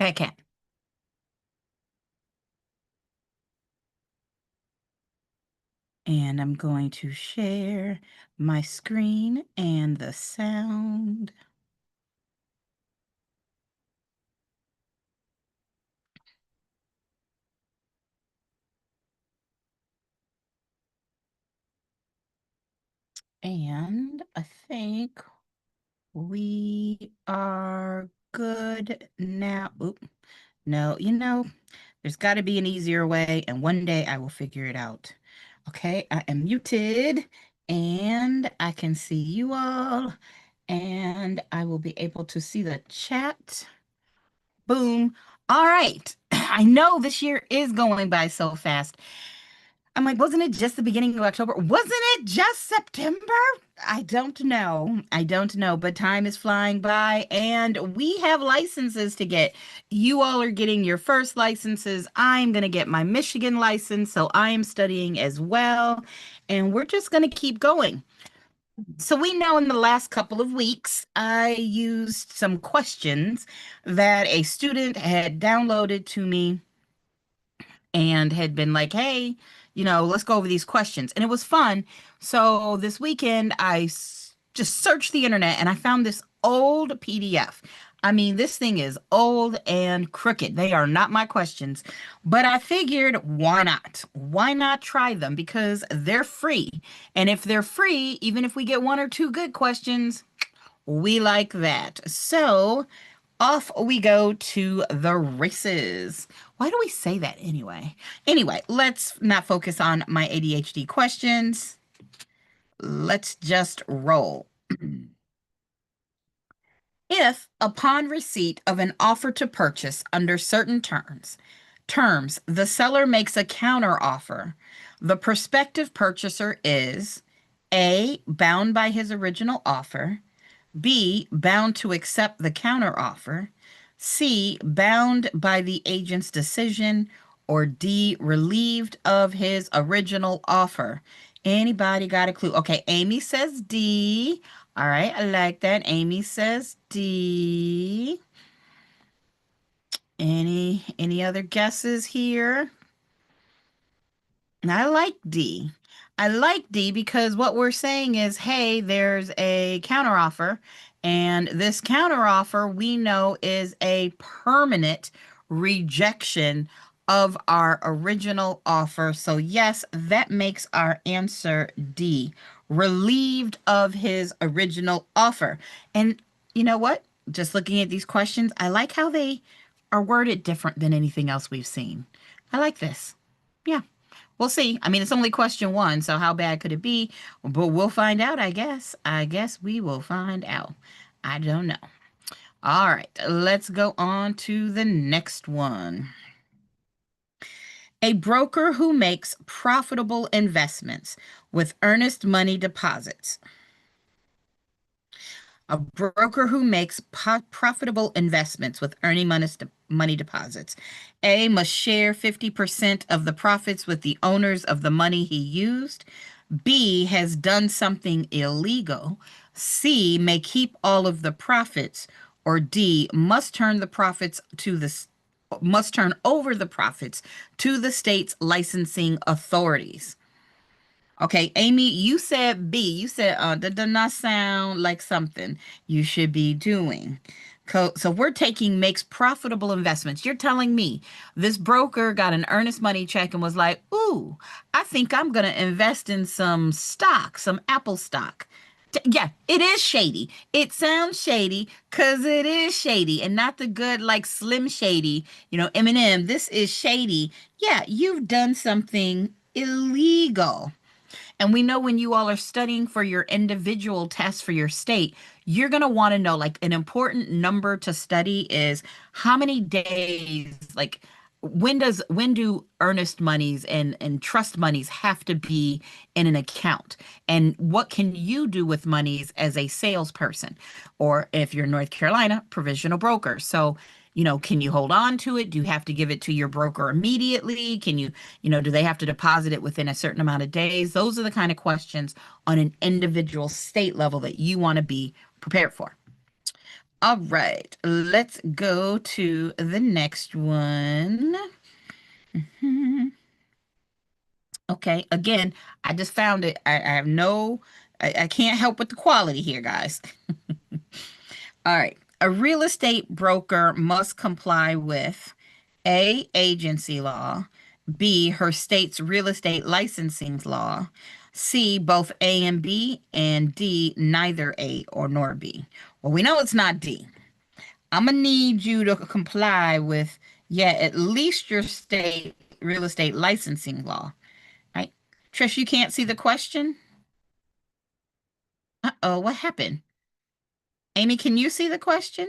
Okay. And I'm going to share my screen and the sound. And I think we are good now. Oop. No, there's got to be an easier way, and one day I will figure it out. Okay, I am muted, and I can see you all, and I will be able to see the chat. Boom. All right. I know this year is going by so fast. I'm like, wasn't it just the beginning of October? Wasn't it just September? I don't know. I don't know, but time is flying by and we have licenses to get. You all are getting your first licenses. I'm going to get my Michigan license, so I am studying as well. And we're just going to keep going. So we know in the last couple of weeks, I used some questions that a student had downloaded to me and had been like, hey, let's go over these questions. And it was fun. So this weekend, just searched the internet and I found this old PDF. I mean, this thing is old and crooked. They are not my questions, but I figured, why not? Why not try them? Because they're free. And if they're free, even if we get one or two good questions, we like that. So off we go to the races. Why do we say that anyway? Anyway, let's not focus on my ADHD questions. Let's just roll. If, upon receipt of an offer to purchase under certain terms, the seller makes a counter offer, the prospective purchaser is A, bound by his original offer, B, bound to accept the counteroffer, C, bound by the agent's decision, or D, relieved of his original offer. Anybody got a clue? Okay, Amy says D. All right, I like that. Amy says D. Any other guesses here? I like D. I like D because what we're saying is, hey, there's a counteroffer, and this counteroffer we know is a permanent rejection of our original offer. So yes, that makes our answer D, relieved of his original offer. And you know what? Just looking at these questions, I like how they are worded different than anything else we've seen. I like this. Yeah. We'll see. I mean, it's only question one, so how bad could it be? But we'll find out, I guess. I guess we will find out. I don't know. All right, let's go on to the next one. A broker who makes profitable investments with earnest money deposits. A broker who makes profitable investments with earning money deposits. A must share 50% of the profits with the owners of the money he used. B has done something illegal. C may keep all of the profits. Or D must turn over the profits to the state's licensing authorities. Okay, Amy, you said B. You said that does not sound like something you should be doing. So we're taking makes profitable investments. You're telling me this broker got an earnest money check and was like, ooh, I think I'm going to invest in some stock, some Apple stock. Yeah, it is shady. It sounds shady because it is shady and not the good, like Slim Shady, Eminem. This is shady. Yeah, you've done something illegal. And we know when you all are studying for your individual tests for your state, you're going to want to know like an important number to study is how many days, like when do earnest monies and trust monies have to be in an account? And what can you do with monies as a salesperson? Or if you're in North Carolina, provisional broker. So, can you hold on to it? Do you have to give it to your broker immediately? Do they have to deposit it within a certain amount of days? Those are the kind of questions on an individual state level that you want to be prepared for. All right, let's go to the next one. Mhm. Okay, again, I just found it. I have no, I can't help with the quality here, guys. All right. A real estate broker must comply with A, agency law, B, her state's real estate licensing law, C, both A and B, and D, neither A or nor B. Well, we know it's not D. I'm gonna need you to comply with, yeah, at least your state real estate licensing law, right? Trish, you can't see the question? Uh-oh, what happened? Amy, can you see the question?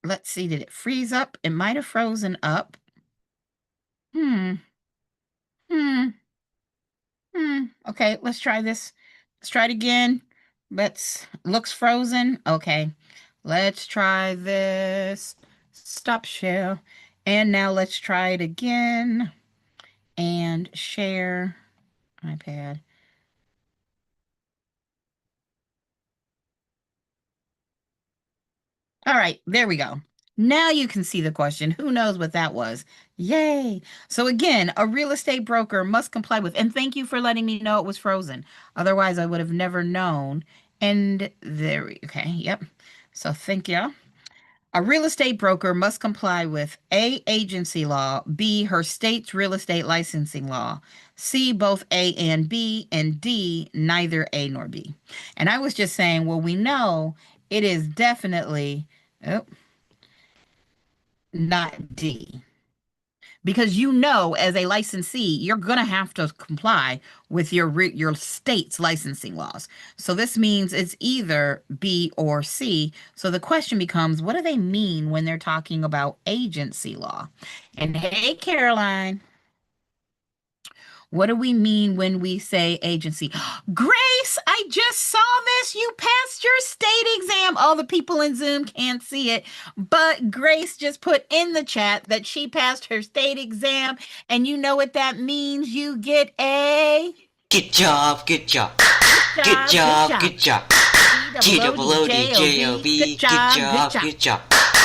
Let's see, did it freeze up? It might have frozen up. Hmm, hmm, Okay, let's try this. Let's try it again. Looks frozen. Okay, let's try this. Stop share. And now let's try it again and share iPad. All right, there we go. Now you can see the question. Who knows what that was? Yay. So again, a real estate broker must comply with, and thank you for letting me know it was frozen. Otherwise, I would have never known. And okay, yep. So thank you. A real estate broker must comply with A, agency law, B, her state's real estate licensing law, C, both A and B, and D, neither A nor B. And I was just saying, well, we know it is definitely, oh, not D. Because you know, as a licensee, you're going to have to comply with your state's licensing laws. So this means it's either B or C. So the question becomes, what do they mean when they're talking about agency law? And hey, Caroline, what do we mean when we say agency? Grace, I just saw this. You passed your state exam. All the people in Zoom can't see it, but Grace just put in the chat that she passed her state exam. And you know what that means? You get a Good job, good job. good Good job, good job, job. good job. G-double-O-D-J-O-B. Good G-double-O-D-J-O-B. Good job, good job, job. good job.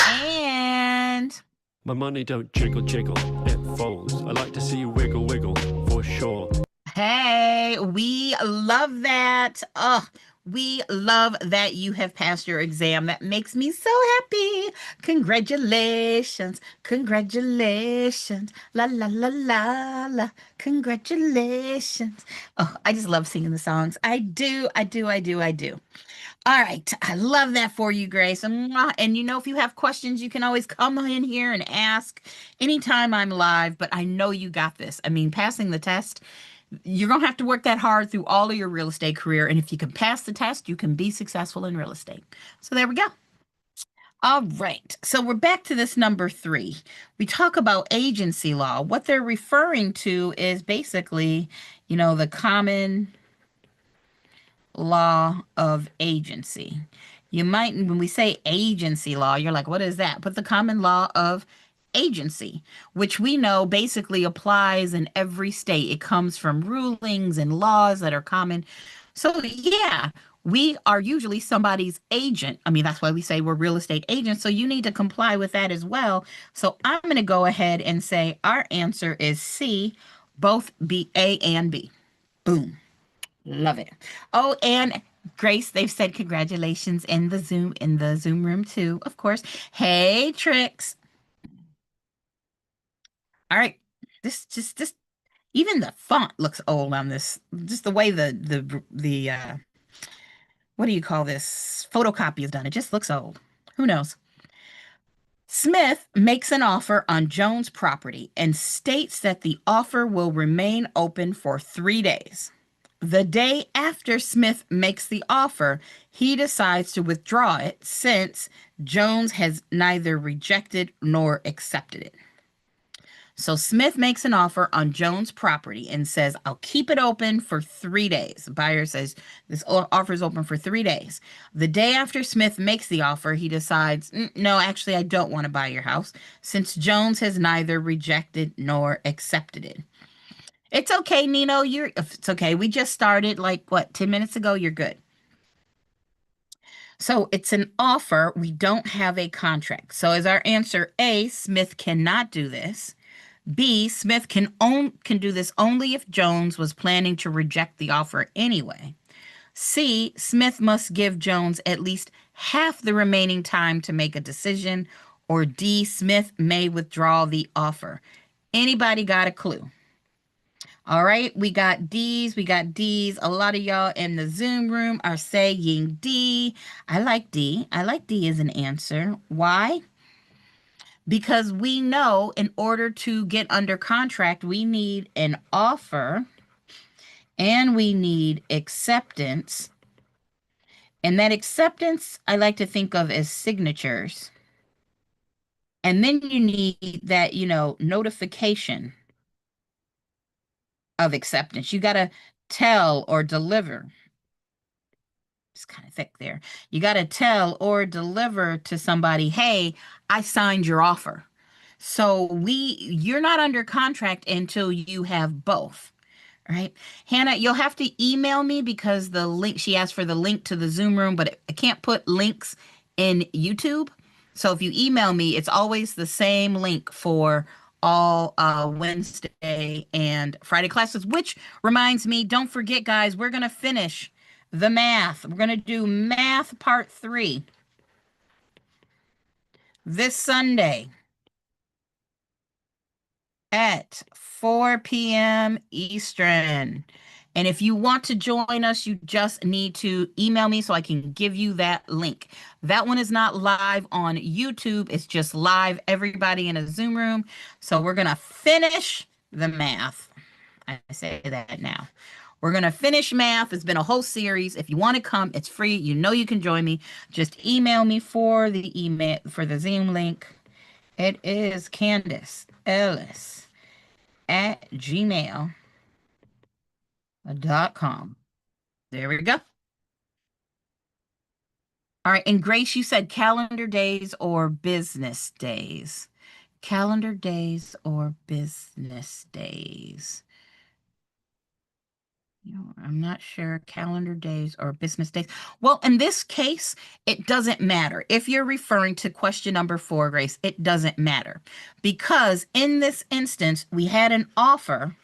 And My money don't jiggle jiggle, it folds. I like to see you wiggle wiggle, for sure. hey, we love that. Oh, we love that you have passed your exam. That makes me so happy. Congratulations. Congratulations. La la la la la. Congratulations. Oh, I just love singing the songs. I do, I do, I do, I do. All right. I love that for you, Grace. Mwah. And you know, if you have questions, you can always come in here and ask anytime I'm live, but I know you got this. I mean, passing the test, you're going to have to work that hard through all of your real estate career. And if you can pass the test, you can be successful in real estate. So there we go. All right. So we're back to this number three. We talk about agency law. What they're referring to is basically, the common law of agency. You might, when we say agency law, you're like, what is that? But the common law of agency, which we know basically applies in every state. It comes from rulings and laws that are common. So, yeah, we are usually somebody's agent. I mean, that's why we say we're real estate agents. So, you need to comply with that as well. So, I'm going to go ahead and say our answer is C, both B, A and B. Boom. Love it. Oh, and Grace, they've said congratulations in the Zoom room too, of course. Hey, Tricks. All right. This even the font looks old on this. Just the way the what do you call this? Photocopy is done. It just looks old. Who knows? Smith makes an offer on Jones' property and states that the offer will remain open for 3 days. The day after Smith makes the offer, he decides to withdraw it since Jones has neither rejected nor accepted it. So Smith makes an offer on Jones' property and says, I'll keep it open for 3 days. The buyer says, this offer is open for 3 days. The day after Smith makes the offer, he decides, no, actually, I don't want to buy your house since Jones has neither rejected nor accepted it. It's okay, Nino. It's okay. We just started like what, 10 minutes ago? You're good. So it's an offer. We don't have a contract. So is our answer A, Smith cannot do this? B, Smith can do this only if Jones was planning to reject the offer anyway. C, Smith must give Jones at least half the remaining time to make a decision. Or D, Smith may withdraw the offer. Anybody got a clue? All right, we got D's, we got D's. A lot of y'all in the Zoom room are saying D. I like D. I like D as an answer. Why? Because we know in order to get under contract, we need an offer and we need acceptance. And that acceptance, I like to think of as signatures. And then you need that, notification of acceptance. You got to tell or deliver. It's kind of thick there. You got to tell or deliver to somebody, hey, I signed your offer. So you're not under contract until you have both. Right. Hannah, you'll have to email me because the link, she asked for the link to the Zoom room, but I can't put links in YouTube. So if you email me, it's always the same link for all Wednesday and Friday classes, which reminds me, don't forget, guys, we're going to finish the math. We're going to do math part 3 this Sunday at 4 p.m. Eastern. And if you want to join us, you just need to email me so I can give you that link. That one is not live on YouTube. It's just live, everybody in a Zoom room. So we're going to finish the math. I say that now. We're going to finish math. It's been a whole series. If you want to come, it's free. You know you can join me. Just email me for the Zoom link. It is Candace Ellis at gmail.com. There we go. All right. And Grace, you said calendar days or business days. Calendar days or business days. I'm not sure, calendar days or business days. Well, in this case, it doesn't matter. If you're referring to question number 4, Grace, it doesn't matter. Because in this instance, we had an offer,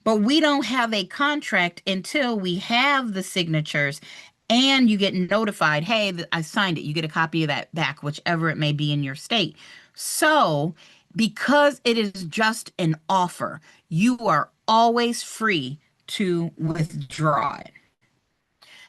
but we don't have a contract until we have the signatures and you get notified, hey, I signed it. You get a copy of that back, whichever it may be in your state. So because it is just an offer, you are always free to withdraw it.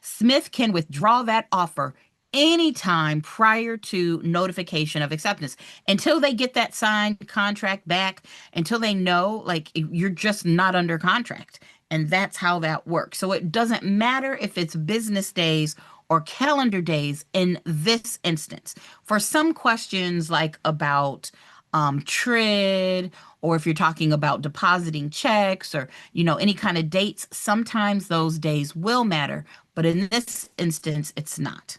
Smith can withdraw that offer anytime prior to notification of acceptance until they get that signed contract back, until they know like you're just not under contract. And that's how that works. So it doesn't matter if it's business days or calendar days in this instance. For some questions like about TRID, or if you're talking about depositing checks or, any kind of dates, sometimes those days will matter. But in this instance, it's not.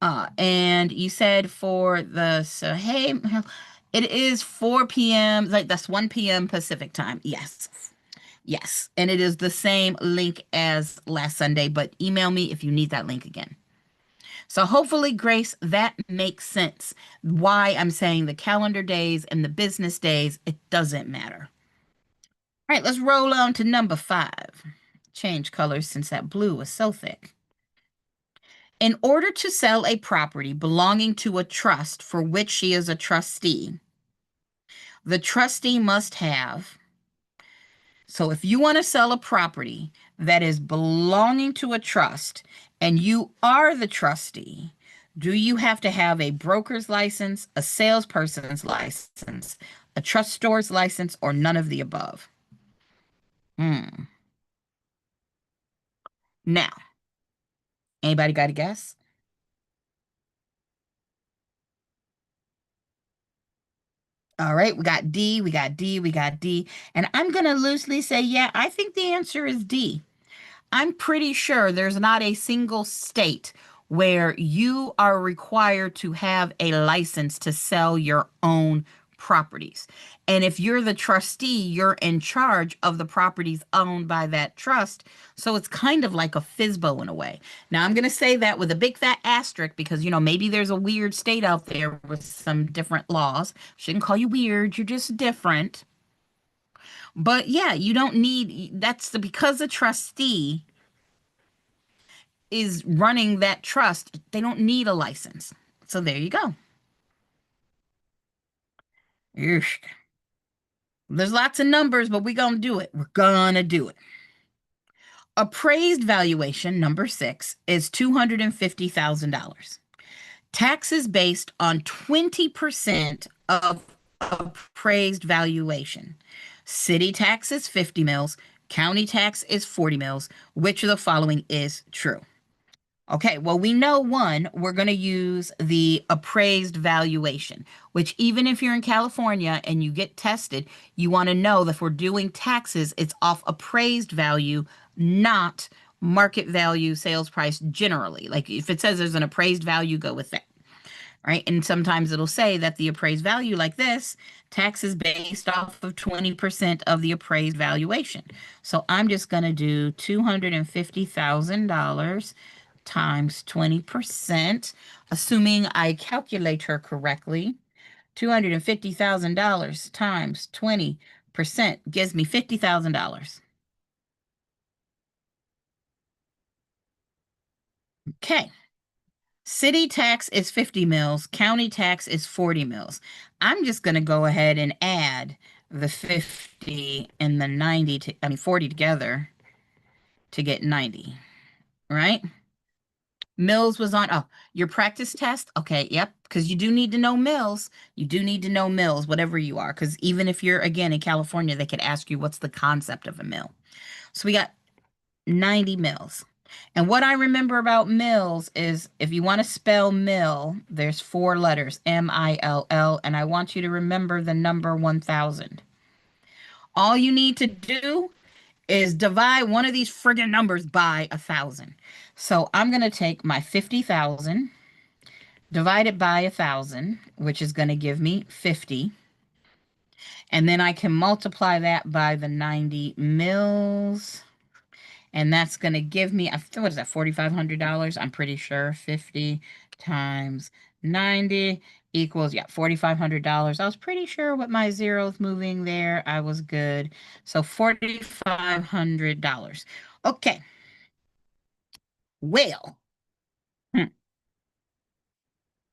And you said so hey, it is 4 p.m. Like that's 1 p.m. Pacific time. Yes. Yes. And it is the same link as last Sunday, but email me if you need that link again. So hopefully, Grace, that makes sense. Why I'm saying the calendar days and the business days, it doesn't matter. All right, let's roll on to number 5. Change colors since that blue was so thick. In order to sell a property belonging to a trust for which she is a trustee, the trustee must have. So if you want to sell a property that is belonging to a trust and you are the trustee, do you have to have a broker's license, a salesperson's license, a trust store's license, or none of the above? Now, anybody got a guess? All right, we got D, we got D, we got D. And I'm going to loosely say, yeah, I think the answer is D. I'm pretty sure there's not a single state where you are required to have a license to sell your own properties. And if you're the trustee, you're in charge of the properties owned by that trust. So it's kind of like a FSBO in a way. Now, I'm going to say that with a big fat asterisk because, maybe there's a weird state out there with some different laws. Shouldn't call you weird, you're just different. But yeah, you don't need because the trustee is running that trust, they don't need a license. So there you go. Eesh. There's lots of numbers, but we're going to do it. We're going to do it. Appraised valuation, number 6, is $250,000. Taxes based on 20% of appraised valuation. City tax is 50 mils. County tax is 40 mils. Which of the following is true? Okay, well, we know one, we're going to use the appraised valuation, which even if you're in California and you get tested, you want to know that if we're doing taxes, it's off appraised value, not market value, sales price generally. Like if it says there's an appraised value, go with that, right? And sometimes it'll say that the appraised value like this, tax is based off of 20% of the appraised valuation. So I'm just going to do $250,000 times 20%, assuming I calculate her correctly. $250,000 times 20% gives me $50,000. Okay. City tax is 50 mils. County tax is 40 mils. I'm just going to go ahead and add the 50 and the 40 together to get 90, right? Mills was on, your practice test? Okay, yep, because you do need to know mills. You do need to know mills, whatever you are, because even if you're, again, in California, they could ask you what's the concept of a mill. So we got 90 mils. And what I remember about mills is if you want to spell mill, there's 4 letters, M-I-L-L, and I want you to remember the number 1,000. All you need to do is divide one of these friggin' numbers by 1,000. So I'm going to take my 50,000, divide it by 1,000, which is going to give me 50. And then I can multiply that by the 90 mils. And that's going to give me, what is that, $4,500? I'm pretty sure 50 times 90 equals, yeah, $4,500. I was pretty sure with my zeros moving there, I was good. So $4,500. Okay. Well,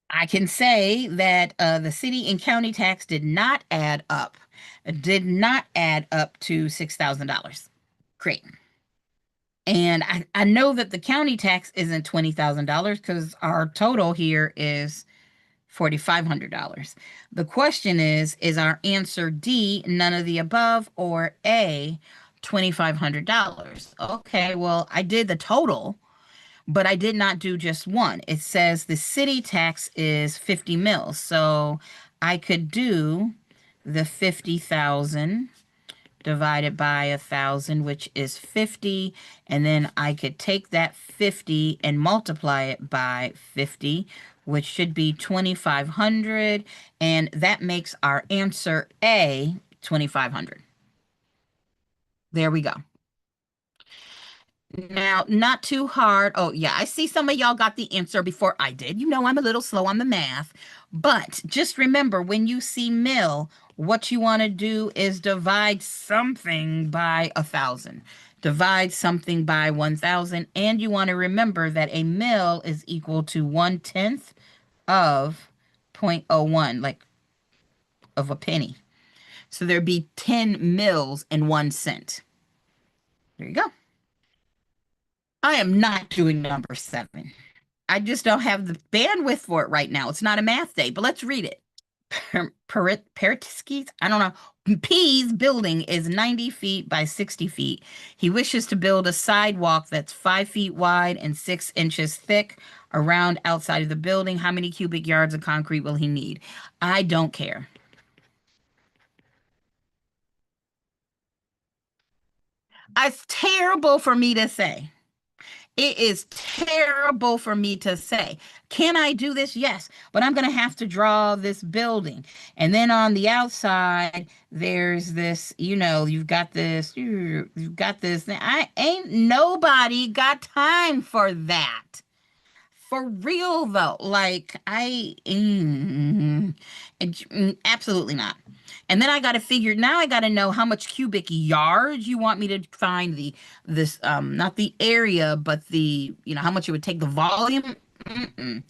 I can say that the city and county tax did not add up to $6,000. Great. And I know that the county tax isn't $20,000 because our total here is $4,500. The question is our answer D, none of the above, or A, $2,500? Okay, well, I did the total, but I did not do just one. It says the city tax is 50 mils. So I could do the 50,000 divided by 1,000, which is 50. And then I could take that 50 and multiply it by 50, which should be 2,500. And that makes our answer A, 2,500. There we go. Now, not too hard. Oh, yeah, I see some of y'all got the answer before I did. You know I'm a little slow on the math. But just remember, when you see mil, what you want to do is divide something by 1,000. Divide something by 1,000. And you want to remember that a mil is equal to 1/10 of 0.01, like of a penny. So there'd be 10 mils and 1 cent. There you go. I am not doing number 7. I just don't have the bandwidth for it right now. It's not a math day, but let's read it. Peretskis, I don't know. P's building is 90 feet by 60 feet. He wishes to build a sidewalk that's 5 feet wide and 6 inches thick around outside of the building. How many cubic yards of concrete will he need? I don't care. It's terrible for me to say. It is terrible for me to say. Can I do this? Yes, but I'm going to have to draw this building. And then on the outside, there's this, you've got this. I ain't nobody got time for that. For real though, like absolutely not. And then I got to figure now I got to know how much cubic yards you want me to find this not the area but the how much it would take the volume. Mm-mm.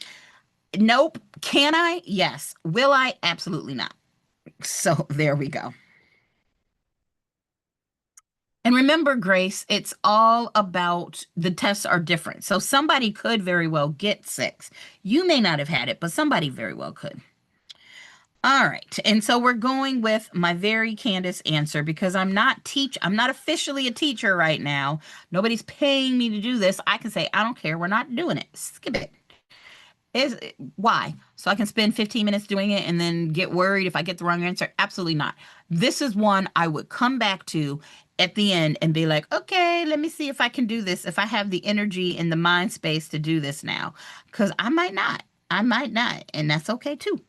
Nope. Can I? Yes. Will I? Absolutely not. So there we go. And remember, Grace, it's all about the tests are different. So somebody could very well get 6. You may not have had it, but somebody very well could. All right. And so we're going with my very Candace answer because I'm not officially a teacher right now. Nobody's paying me to do this. I can say, I don't care. We're not doing it. Skip it. Why? So I can spend 15 minutes doing it and then get worried if I get the wrong answer? Absolutely not. This is one I would come back to at the end and be like, okay, let me see if I can do this, if I have the energy and the mind space to do this now. Because I might not. I might not. And that's okay too.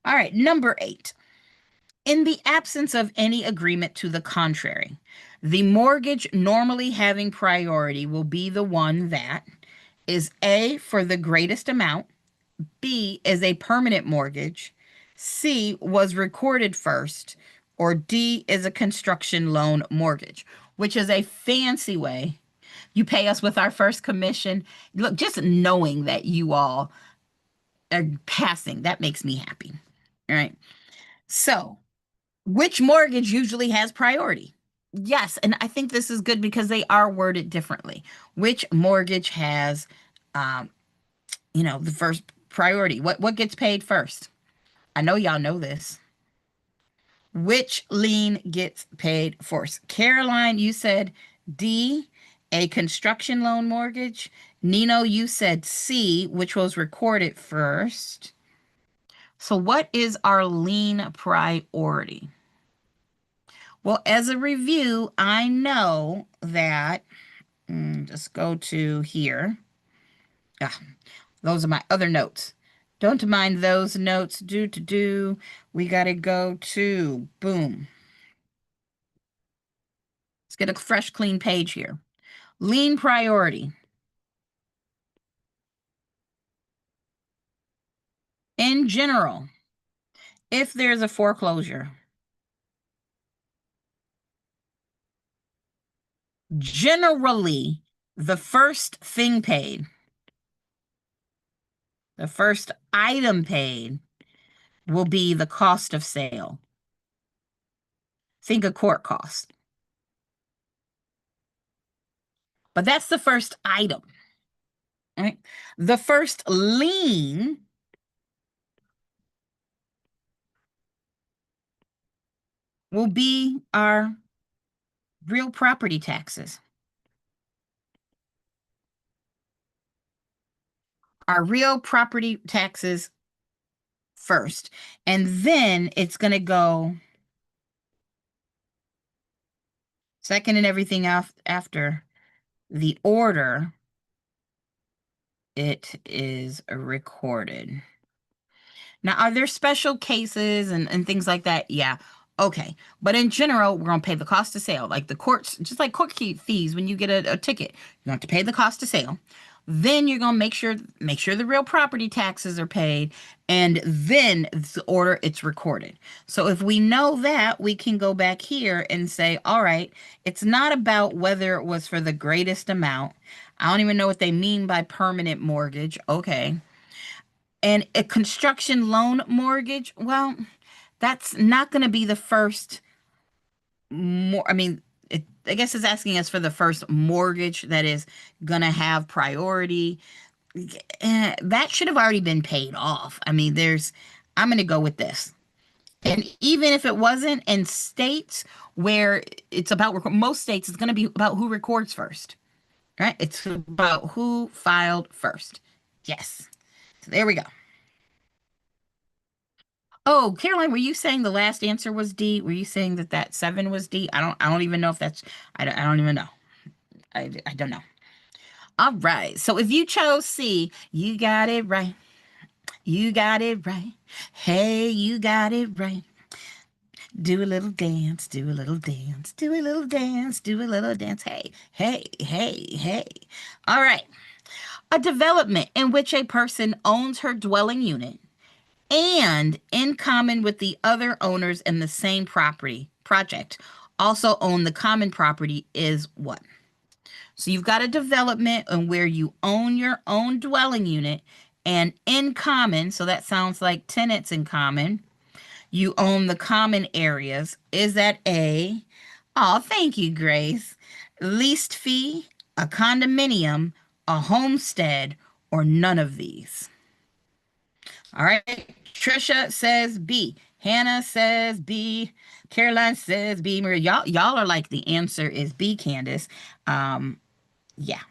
All right, number 8. In the absence of any agreement to the contrary, the mortgage normally having priority will be the one that is A, for the greatest amount, B, is a permanent mortgage, C, was recorded first, or D, is a construction loan mortgage, which is a fancy way. You pay us with our first commission. Look, just knowing that you all are passing, that makes me happy. All right. So, which mortgage usually has priority? Yes, and I think this is good because they are worded differently. Which mortgage has the first priority? What gets paid first? I know y'all know this. Which lien gets paid first? Caroline, you said D, a construction loan mortgage. Nino, you said C, which was recorded first. So what is our lien priority? Well, as a review, I know that, just go to here. Those are my other notes. Don't mind those notes. We got to go to, boom. Let's get a fresh, clean page here. Lien priority. In general, if there's a foreclosure, generally, the first thing paid, the first item paid will be the cost of sale. Think of court costs. But that's the first item. All right. The first lien will be our real property taxes. Our real property taxes first. And then it's going to go second and everything after the order it is recorded. Now, are there special cases and things like that? Yeah. Okay. But in general, we're going to pay the cost of sale. Like the courts, just like court fees when you get a ticket, you have to pay the cost of sale. Then you're going to make sure the real property taxes are paid, and then the order it's recorded. So if we know that, we can go back here and say, all right, it's not about whether it was for the greatest amount. I don't even know what they mean by permanent mortgage. Okay. And a construction loan mortgage, well, that's not going to be the first I guess it's asking us for the first mortgage that is going to have priority. That should have already been paid off. I'm going to go with this. And even if it wasn't, in states where it's about, most states, it's going to be about who records first, right? It's about who filed first. Yes. So there we go. Oh, Caroline, were you saying the last answer was D? Were you saying that 7 was D? I don't even know if that's, I don't even know. I don't know. All right. So if you chose C, you got it right. You got it right. Hey, you got it right. Do a little dance, do a little dance, do a little dance, do a little dance. Hey, hey, hey, hey. All right. A development in which a person owns her dwelling unit and in common with the other owners in the same property project also own the common property is what? So you've got a development and where you own your own dwelling unit and in common, so that sounds like tenants in common. You own the common areas. Is that A? Oh, thank you, Grace. Leased fee, a condominium, a homestead, or none of these? All right. Trisha says B. Hannah says B. Caroline says B. Maria, y'all are like the answer is B, Candace. Yeah.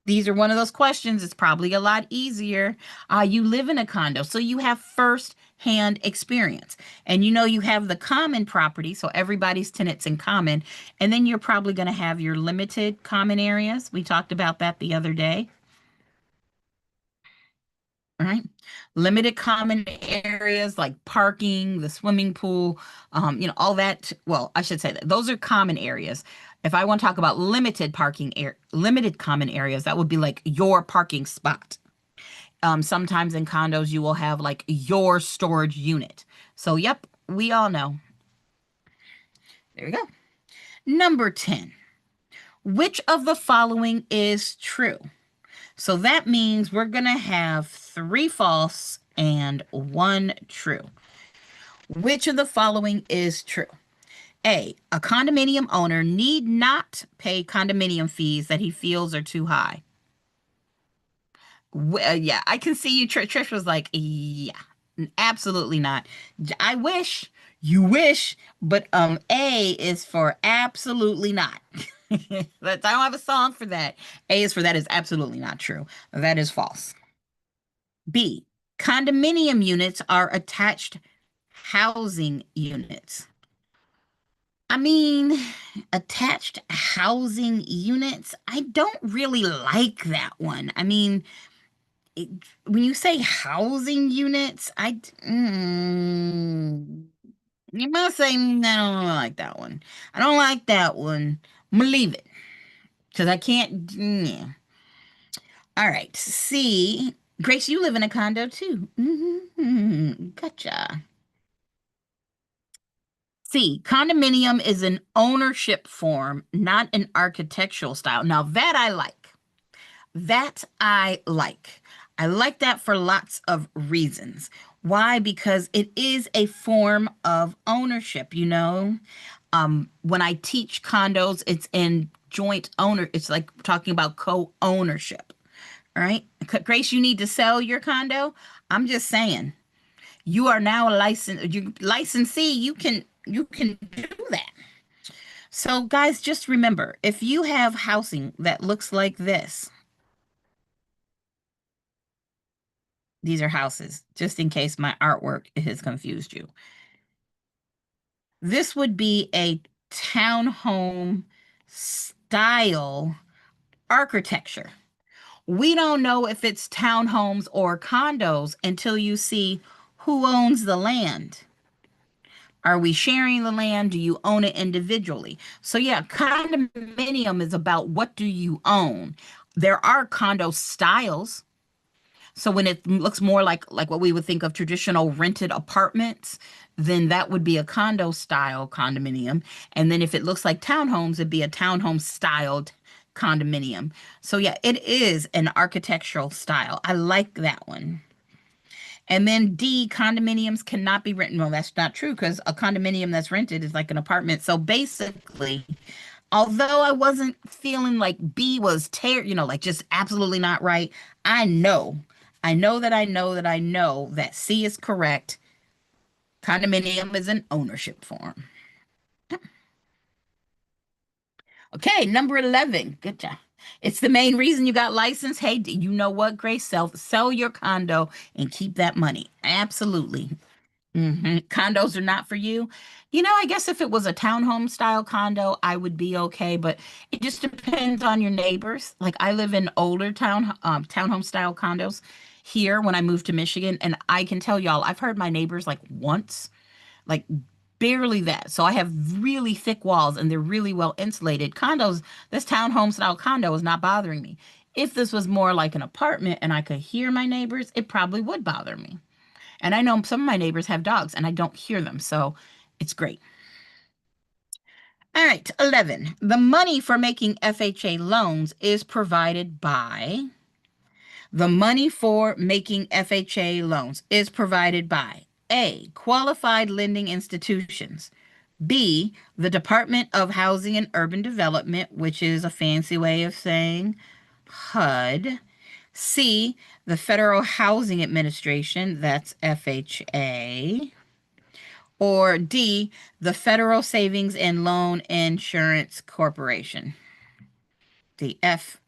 These are one of those questions. It's probably a lot easier. You live in a condo, so you have first-hand experience. And you know you have the common property, so everybody's tenants in common. And then you're probably going to have your limited common areas. We talked about that the other day. All right. Limited common areas like parking, the swimming pool, all that. Well, I should say that those are common areas. If I want to talk about limited common areas, that would be like your parking spot. Sometimes in condos, you will have like your storage unit. So, yep, we all know. There we go. Number 10. Which of the following is true? So that means we're going to have 3 false and 1 true. Which of the following is true? A condominium owner need not pay condominium fees that he feels are too high. Yeah, I can see you. Trish was like, yeah, absolutely not. I wish, you wish, but A is for absolutely not. I don't have a song for that. A is for that is absolutely not true. That is false. B, condominium units are attached housing units. I mean, attached housing units, I don't really like that one. I mean, when you say housing units, you must say, "Mm, I don't like that one. I don't like that one. I'm gonna leave it because I can't. Yeah. All right. C. Grace, you live in a condo too. Gotcha. C. Condominium is an ownership form, not an architectural style. Now that I like. That I like. I like that for lots of reasons. Why? Because it is a form of ownership, you know? When I teach condos, it's in joint owner. It's like talking about co-ownership. All right. Grace, you need to sell your condo. I'm just saying, you are now a licensee. You can do that. So guys, just remember, if you have housing that looks like this, these are houses, just in case my artwork has confused you. This would be a townhome style architecture. We don't know if it's townhomes or condos until you see who owns the land. Are we sharing the land? Do you own it individually? So yeah, condominium is about what do you own. There are condo styles. So when it looks more like what we would think of traditional rented apartments, then that would be a condo style condominium. And then if it looks like townhomes, it'd be a townhome styled condominium. So yeah, it is an architectural style. I like that one. And then D, condominiums cannot be rented. Well, that's not true because a condominium that's rented is like an apartment. So basically, although I wasn't feeling like B was like just absolutely not right, I know, I know that C is correct. Condominium is an ownership form. Okay, number 11. Good job. It's the main reason you got licensed. Hey, you know what, Grace? Sell your condo and keep that money. Absolutely. Condos are not for you. I guess if it was a townhome style condo, I would be okay, but it just depends on your neighbors. Like I live in older townhome style condos here when I moved to Michigan, and I can tell y'all, I've heard my neighbors like once, like barely that. So I have really thick walls and they're really well insulated. Condos, this townhome style condo is not bothering me. If this was more like an apartment and I could hear my neighbors, it probably would bother me. And I know some of my neighbors have dogs and I don't hear them. So it's great. All right, 11. The money for making FHA loans is provided by. The money for making FHA loans is provided by A, qualified lending institutions, B, the Department of Housing and Urban Development, which is a fancy way of saying HUD, C, the Federal Housing Administration, that's FHA, or D, the Federal Savings and Loan Insurance Corporation, the FSL.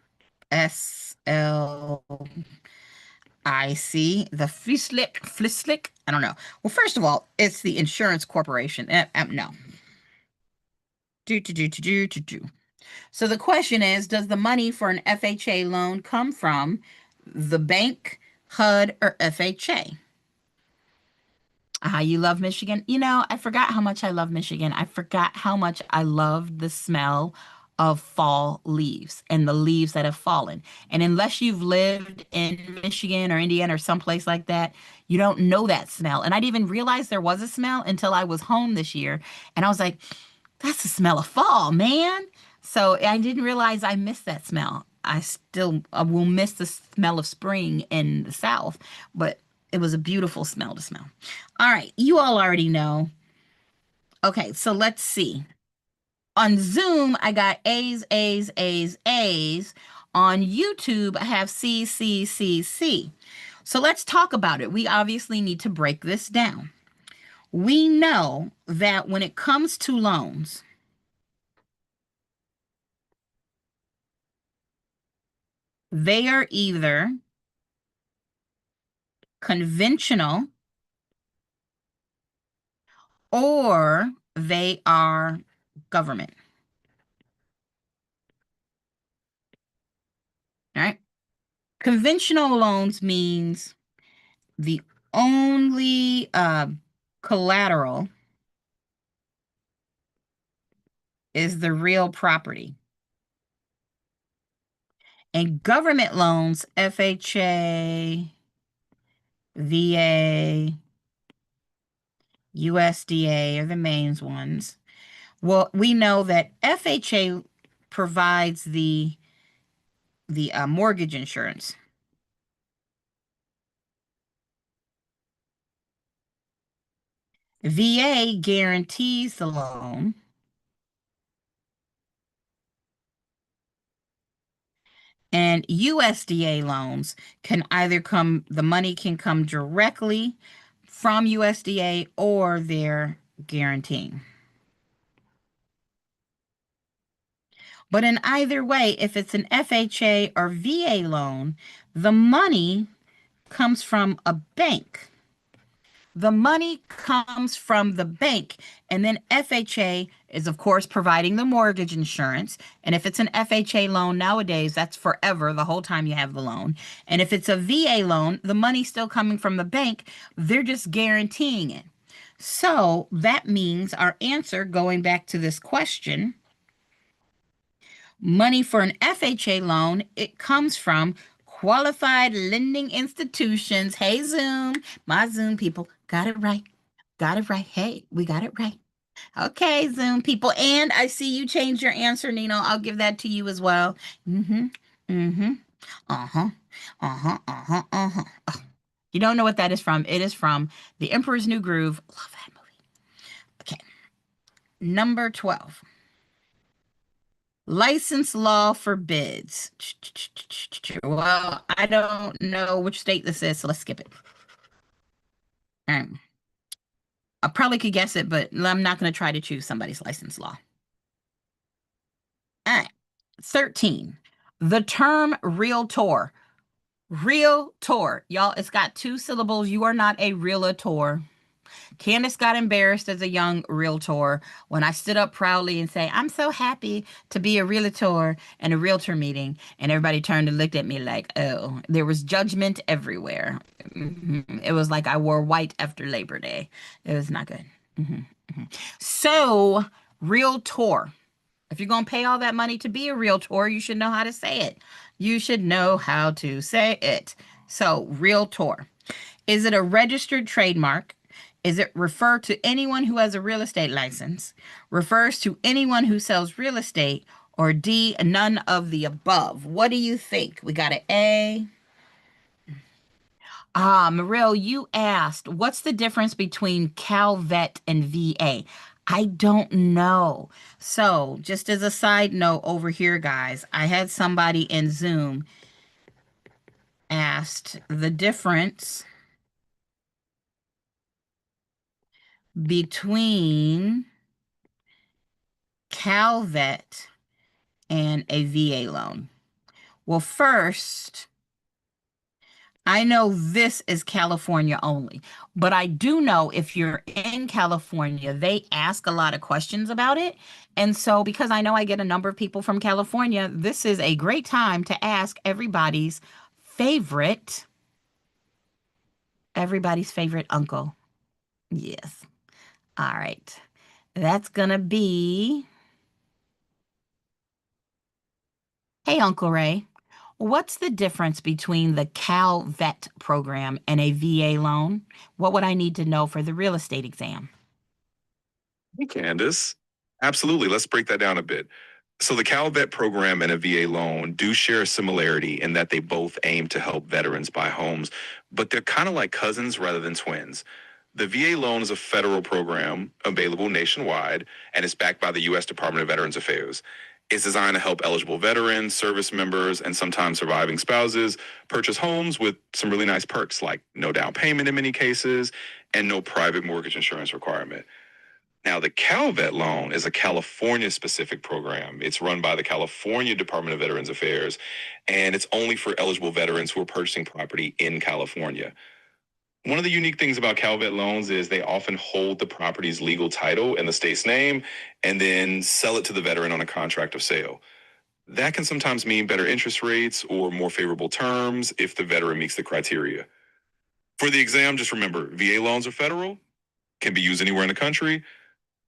I see the Flislick. I don't know. Well, first of all, it's the insurance corporation. No. Do. So the question is, does the money for an FHA loan come from the bank, HUD, or FHA? You love Michigan? I forgot how much I love Michigan. I forgot how much I loved the smell of fall leaves and the leaves that have fallen. And unless you've lived in Michigan or Indiana or someplace like that, you don't know that smell. And I didn't even realize there was a smell until I was home this year. And I was like, that's the smell of fall, man. So I didn't realize I missed that smell. I will miss the smell of spring in the South, but it was a beautiful smell to smell. All right, you all already know. Okay, so let's see. On Zoom, I got A's, A's, A's, A's. On YouTube, I have C, C, C, C. So let's talk about it. We obviously need to break this down. We know that when it comes to loans, they are either conventional or they are government. All right. Conventional loans means the only collateral is the real property. And government loans, FHA, VA, USDA are the main ones. Well, we know that FHA provides the mortgage insurance. VA guarantees the loan. And USDA loans can either the money can come directly from USDA or they're guaranteeing. But in either way, if it's an FHA or VA loan, the money comes from a bank. The money comes from the bank, and then FHA is, of course, providing the mortgage insurance. And if it's an FHA loan nowadays, that's forever, the whole time you have the loan. And if it's a VA loan, the money's still coming from the bank. They're just guaranteeing it. So that means our answer, going back to this question, money for an FHA loan, it comes from qualified lending institutions. Hey, Zoom, my Zoom people, got it right. Got it right. Hey, we got it right. Okay, Zoom people. And I see you changed your answer, Nino. I'll give that to you as well. Mm-hmm. Mm-hmm. Uh-huh. Uh-huh. Uh-huh. Uh-huh. Oh, you don't know what that is from. It is from The Emperor's New Groove. Love that movie. Okay. Number 12. License law forbids. Well, I don't know which state this is, so let's skip it. All right. I probably could guess it, but I'm not going to try to choose somebody's license law. All right. 13. The term realtor. Realtor. Y'all, it's got 2 syllables. You are not a realtor. Candace got embarrassed as a young realtor when I stood up proudly and say, I'm so happy to be a realtor in a realtor meeting. And everybody turned and looked at me like, oh, there was judgment everywhere. It was like I wore white after Labor Day. It was not good. So, realtor. If you're going to pay all that money to be a realtor, you should know how to say it. You should know how to say it. So, realtor. Is it a registered trademark? Is it refer to anyone who has a real estate license? Refers to anyone who sells real estate? Or D, none of the above? What do you think? We got an A. Mariel, you asked, what's the difference between CalVet and VA? I don't know. So, just as a side note over here, guys, I had somebody in Zoom asked the difference between CalVet and a VA loan. Well, first, I know this is California only, but I do know if you're in California, they ask a lot of questions about it. And so, because I know I get a number of people from California, this is a great time to ask favorite, everybody's favorite uncle. Yes. All right. That's gonna be, hey, Uncle Ray, what's the difference between the CalVet program and a VA loan? What would I need to know for the real estate exam? Hey, Candace. Absolutely. Let's break that down a bit. So, the CalVet program and a VA loan do share a similarity in that they both aim to help veterans buy homes, but they're kind of like cousins rather than twins. The VA loan is a federal program available nationwide and is backed by the U.S. Department of Veterans Affairs. It's designed to help eligible veterans, service members, and sometimes surviving spouses purchase homes with some really nice perks like no down payment in many cases and no private mortgage insurance requirement. Now, the CalVet loan is a California specific program. It's run by the California Department of Veterans Affairs, and it's only for eligible veterans who are purchasing property in California. One of the unique things about CalVet loans is they often hold the property's legal title in the state's name and then sell it to the veteran on a contract of sale. That can sometimes mean better interest rates or more favorable terms if the veteran meets the criteria. For the exam, just remember VA loans are federal, can be used anywhere in the country,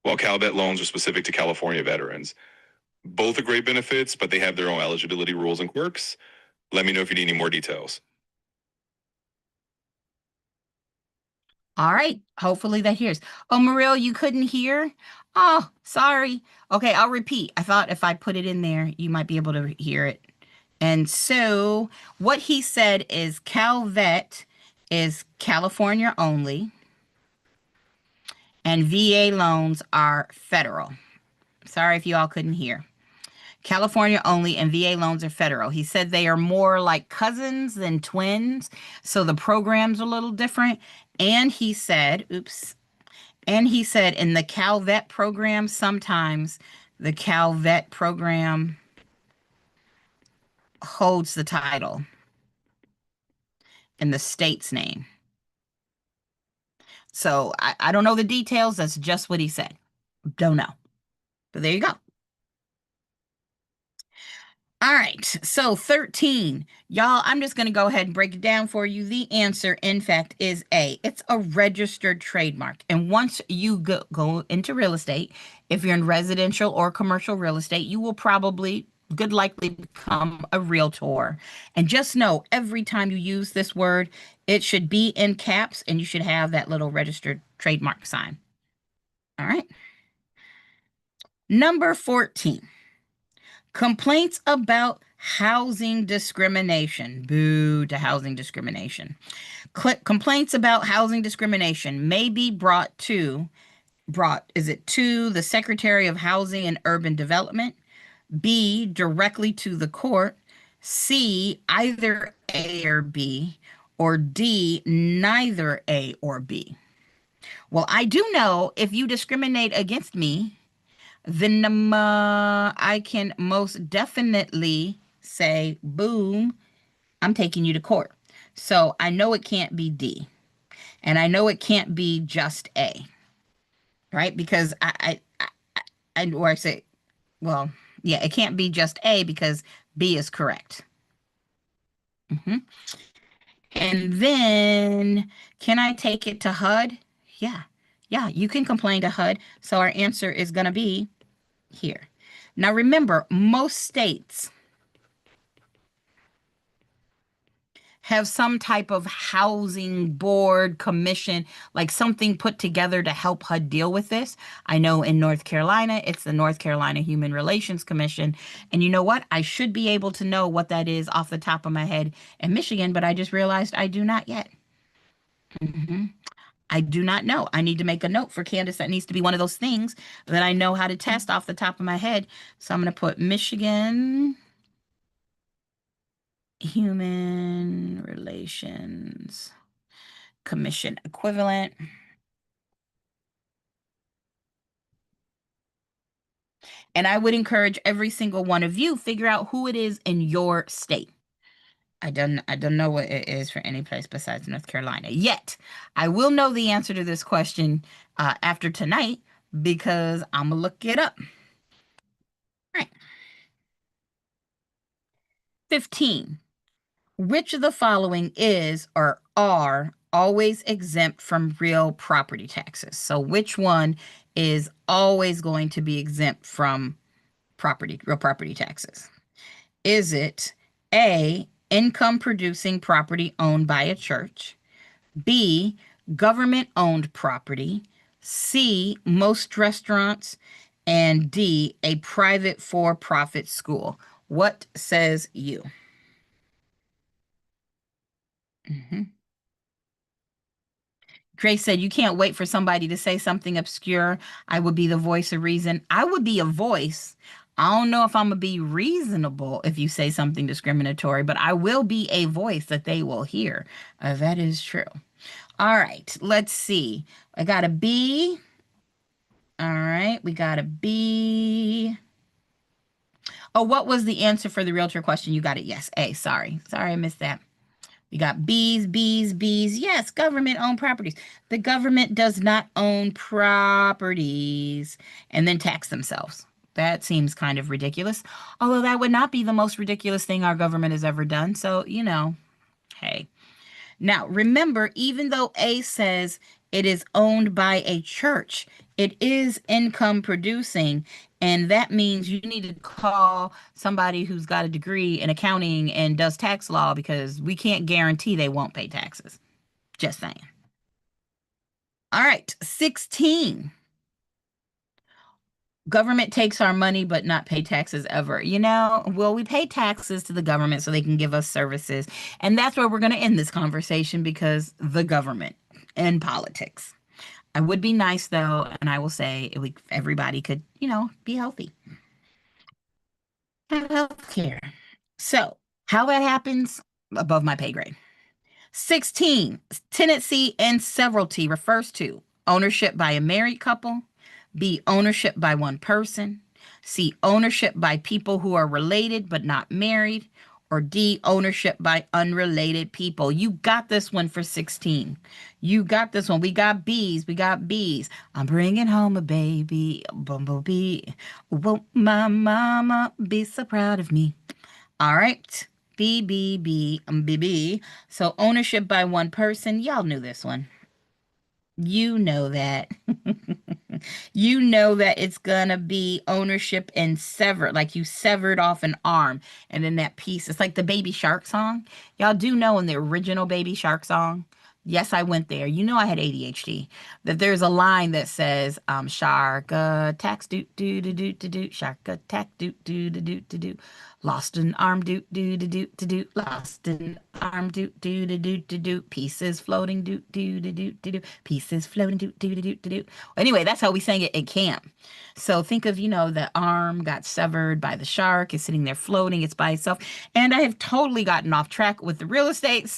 while CalVet loans are specific to California veterans. Both are great benefits, but they have their own eligibility rules and quirks. Let me know if you need any more details. All right. Hopefully that hears. Oh, Mariel, you couldn't hear? Oh, sorry. Okay, I'll repeat. I thought if I put it in there, you might be able to hear it. And so what he said is CalVet is California only, and VA loans are federal. Sorry if you all couldn't hear. California only and VA loans are federal. He said they are more like cousins than twins, so the program's a little different. And he said, and he said in the CalVet program, sometimes the CalVet program holds the title in the state's name. So I don't know the details. That's just what he said. Don't know. But there you go. All right, so 13. Y'all, I'm just going to go ahead and break it down for you. The answer, in fact, is A. It's a registered trademark. And once you go into real estate, if you're in residential or commercial real estate, you will probably, good likely, become a realtor. And just know, every time you use this word, it should be in caps, and you should have that little registered trademark sign. All right. Number 14. Complaints about housing discrimination. Boo to housing discrimination. Complaints about housing discrimination may be brought to the Secretary of Housing and Urban Development, B, directly to the court, C, either A or B, or D, neither A or B. Well, I do know if you discriminate against me, then I can most definitely say, boom, I'm taking you to court. So I know it can't be D. And I know it can't be just A, right? Because or I say, well, yeah, it can't be just A because B is correct. Mhm. And then, can I take it to HUD? Yeah, yeah, you can complain to HUD. So our answer is going to be here. Now remember, most states have some type of housing board commission, like something put together to help HUD deal with this. I know in North Carolina, it's the North Carolina Human Relations Commission. And you know what? I should be able to know what that is off the top of my head in Michigan, but I just realized I do not yet. Mhm. I do not know. I need to make a note for Candace. That needs to be one of those things that I know how to test off the top of my head. So I'm going to put Michigan Human Relations Commission equivalent. And I would encourage every single one of you figure out who it is in your state. I don't know what it is for any place besides North Carolina yet. I will know the answer to this question after tonight because I'm gonna look it up. All right. 15. Which of the following is or are always exempt from real property taxes? So which one is always going to be exempt from real property taxes? Is it A, income producing property owned by a church, B, government owned property, C, most restaurants, and D, a private for profit school? What says you? Mhm. Grace said, you can't wait for somebody to say something obscure. I would be the voice of reason. I would be a voice. I don't know if I'm going to be reasonable if you say something discriminatory, but I will be a voice that they will hear. That is true. All right, let's see. I got a B. All right, we got a B. Oh, what was the answer for the realtor question? You got it. Yes, A. Sorry. Sorry, I missed that. We got B's, B's, B's. Yes, government owned properties. The government does not own properties and then tax themselves. That seems kind of ridiculous. Although that would not be the most ridiculous thing our government has ever done. So, hey. Now, remember, even though A says it is owned by a church, it is income producing. And that means you need to call somebody who's got a degree in accounting and does tax law because we can't guarantee they won't pay taxes. Just saying. All right, 16. Government takes our money but not pay taxes ever. Well, we pay taxes to the government so they can give us services. And that's where we're going to end this conversation because the government and politics. I would be nice though, and I will say everybody could, be healthy. Have health care. So, how that happens, above my pay grade. 16, tenancy and severalty refers to ownership by a married couple, B, ownership by one person, C, ownership by people who are related but not married, or D, ownership by unrelated people. You got this one for 16. You got this one. We got B's. We got B's. I'm bringing home a baby, a bumblebee. Won't my mama be so proud of me? All right. B, B, B, B, B. So ownership by one person. Y'all knew this one. You know that. You know that it's gonna be ownership and sever, like you severed off an arm, and then that piece. It's like the Baby Shark song. Y'all do know in the original Baby Shark song. Yes, I went there. I had ADHD. That there's a line that says, "Shark attacks, do do do do do do. Shark attack, do do do do do do. Lost an arm, do do do do do do. Lost an arm, do do do do do do. Pieces floating, do do do do do do. Pieces floating, do do do do do do." Anyway, that's how we sang it at camp. So think of, the arm got severed by the shark. It's sitting there floating. It's by itself. And I have totally gotten off track with the real estate.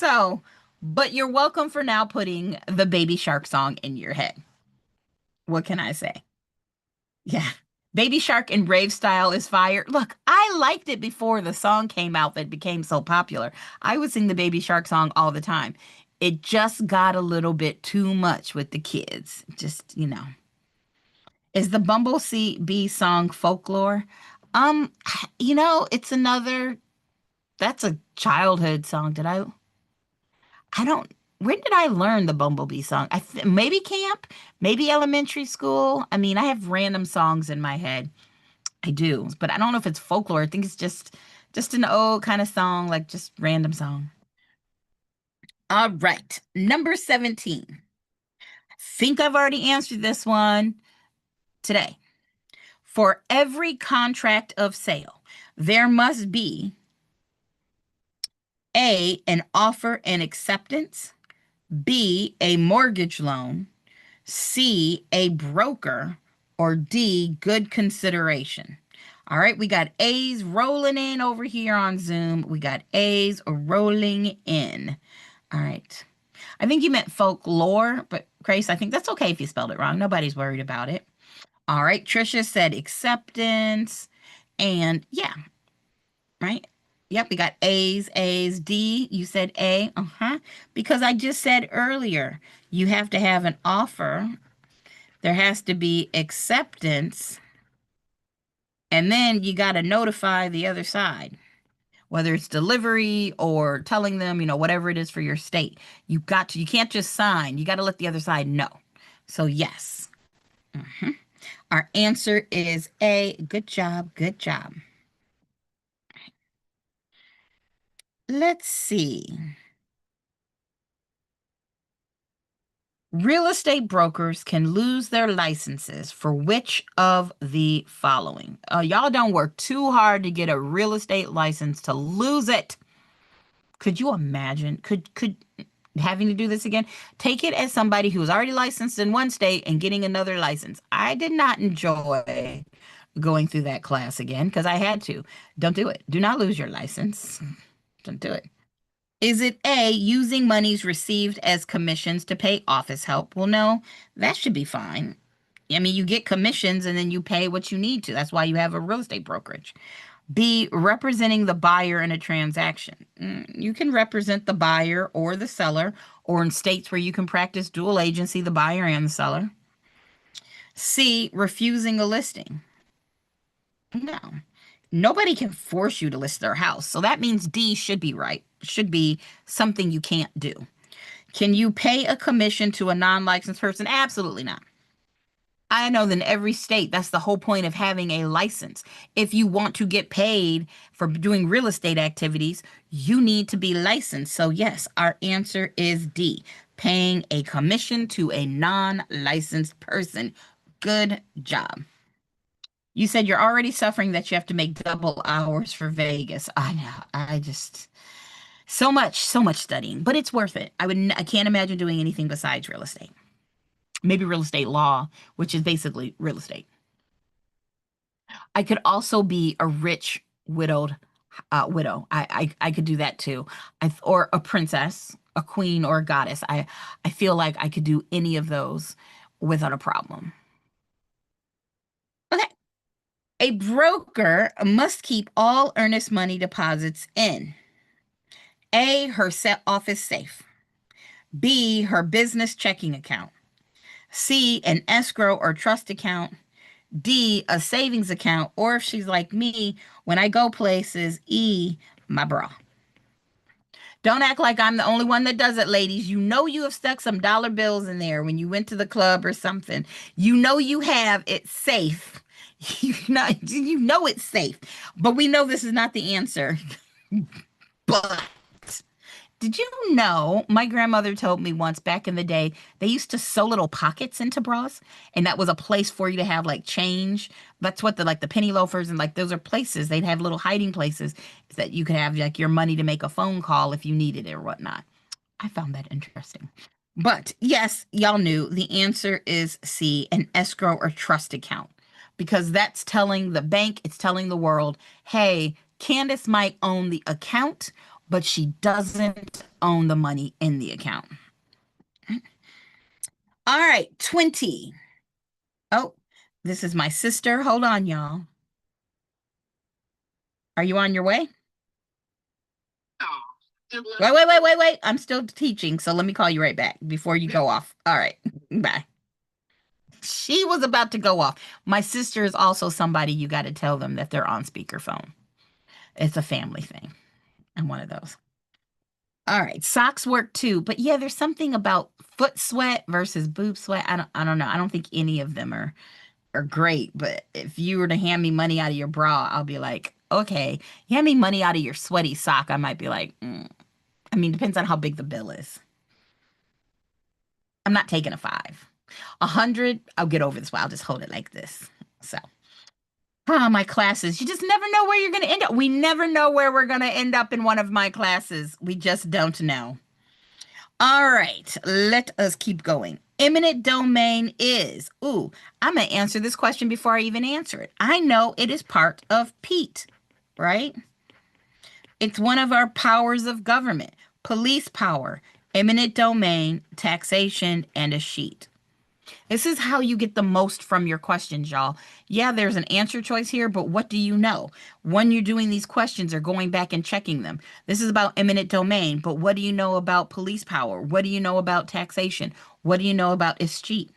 But you're welcome for now putting the Baby Shark song in your head. What can I say? Yeah. Baby Shark in rave style is fire. Look, I liked it before the song came out that became so popular. I would sing the Baby Shark song all the time. It just got a little bit too much with the kids. Just, Is the Bumblebee song folklore? Um, it's another, that's a childhood song. I don't, when did I learn the Bumblebee song? Maybe camp, maybe elementary school. I mean, I have random songs in my head. I do, but I don't know if it's folklore. I think it's just an old kind of song, like just random song. All right, number 17. Think I've already answered this one today. For every contract of sale, there must be A, an offer and acceptance, B, a mortgage loan, C, a broker, or D, good consideration. All right, we got A's rolling in over here on Zoom. We got A's rolling in. All right. I think you meant folklore, but Grace, I think that's okay if you spelled it wrong. Nobody's worried about it. All right, Trisha said acceptance. And yeah, right? Yep, we got A's, A's, D. You said A. Because I just said earlier, you have to have an offer. There has to be acceptance. And then you got to notify the other side, whether it's delivery or telling them, whatever it is for your state. You can't just sign. You got to let the other side know. So yes. Our answer is A. Good job. Good job. Let's see. Real estate brokers can lose their licenses for which of the following? Y'all don't work too hard to get a real estate license to lose it. Could you imagine? Could having to do this again? Take it as somebody who was already licensed in one state and getting another license. I did not enjoy going through that class again because I had to. Don't do it. Do not lose your license. Don't do it. Is it A, using monies received as commissions to pay office help? Well, no, that should be fine. I mean, you get commissions and then you pay what you need to. That's why you have a real estate brokerage. B, representing the buyer in a transaction. You can represent the buyer or the seller, or in states where you can practice dual agency, the buyer and the seller. C, refusing a listing. No. Nobody can force you to list their house. So that means D should be right. Should be something you can't do. Can you pay a commission to a non-licensed person? Absolutely not. I know that in every state, that's the whole point of having a license. If you want to get paid for doing real estate activities, you need to be licensed. So yes, our answer is D, paying a commission to a non-licensed person. Good job. You said you're already suffering that you have to make double hours for Vegas. I know. So much studying, but it's worth it. I can't imagine doing anything besides real estate. Maybe real estate law, which is basically real estate. I could also be a rich widowed widow. I could do that too. Or a princess, a queen, or a goddess. I feel like I could do any of those without a problem. Okay. A broker must keep all earnest money deposits in A, her office safe, B, her business checking account, C, an escrow or trust account, D, a savings account, or if she's like me, when I go places, E, my bra. Don't act like I'm the only one that does it, ladies. You know you have stuck some dollar bills in there when you went to the club or something. You know you have it safe. You know it's safe. But we know this is not the answer. But did you know my grandmother told me once back in the day, they used to sew little pockets into bras, and that was a place for you to have like change. That's what the penny loafers and like those are places. They'd have little hiding places that you could have like your money to make a phone call if you needed it or whatnot. I found that interesting. But yes, y'all knew the answer is C, an escrow or trust account, because that's telling the bank, it's telling the world, hey, Candace might own the account, but she doesn't own the money in the account. All right, 20. Oh, this is my sister. Hold on, y'all. Are you on your way? Wait. I'm still teaching, so let me call you right back before you go off. All right. Bye. She was about to go off. My sister is also somebody you got to tell them that they're on speakerphone. It's a family thing. I'm one of those. All right, socks work too, but yeah, there's something about foot sweat versus boob sweat. I don't know. I don't think any of them are great, but if you were to hand me money out of your bra, I'll be like, okay. You hand me money out of your sweaty sock, I might be like, I mean, depends on how big the bill is. I'm not taking a 5. 100, I'll get over this. I'll just hold it like this. So, my classes. You just never know where you're going to end up. We never know where we're going to end up in one of my classes. We just don't know. All right, let us keep going. Eminent domain is, I'm going to answer this question before I even answer it. I know it is part of Pete, right? It's one of our powers of government: police power, eminent domain, taxation, and a sheet. This is how you get the most from your questions, y'all. Yeah, there's an answer choice here, but what do you know? When you're doing these questions or going back and checking them, this is about eminent domain, but what do you know about police power? What do you know about taxation? What do you know about escheat?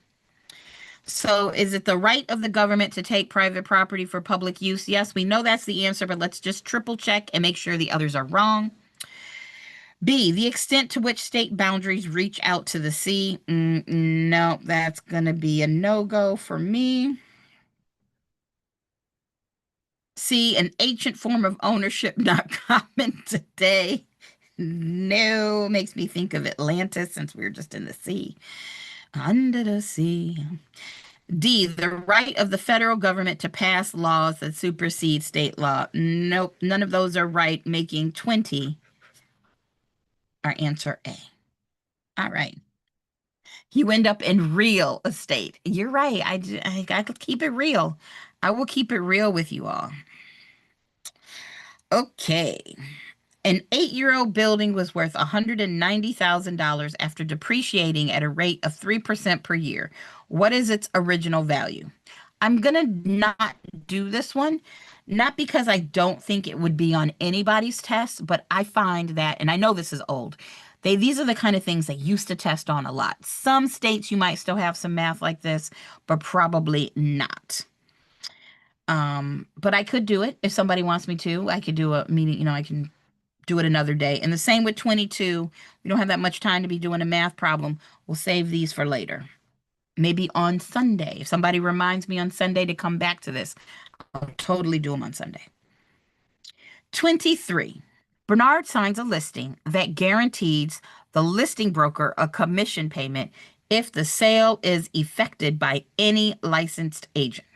So is it the right of the government to take private property for public use? Yes, we know that's the answer, but let's just triple check and make sure the others are wrong. B, the extent to which state boundaries reach out to the sea. No, that's going to be a no-go for me. C, an ancient form of ownership not common today. No, makes me think of Atlantis since we were just in the sea. Under the sea. D, the right of the federal government to pass laws that supersede state law. Nope, none of those are right, making 20 our answer A. All right. You end up in real estate. You're right. I could keep it real. I will keep it real with you all. Okay. An 8-year-old building was worth $190,000 after depreciating at a rate of 3% per year. What is its original value? I'm going to not do this one, not because I don't think it would be on anybody's test, but I find that, and I know this is old, these are the kind of things they used to test on a lot. Some states you might still have some math like this, but probably not. But I could do it if somebody wants me to. I could do a meeting, I can do it another day. And the same with 22. We don't have that much time to be doing a math problem. We'll save these for later. Maybe on Sunday. If somebody reminds me on Sunday to come back to this, I'll totally do them on Sunday. 23. Bernard signs a listing that guarantees the listing broker a commission payment if the sale is effected by any licensed agent.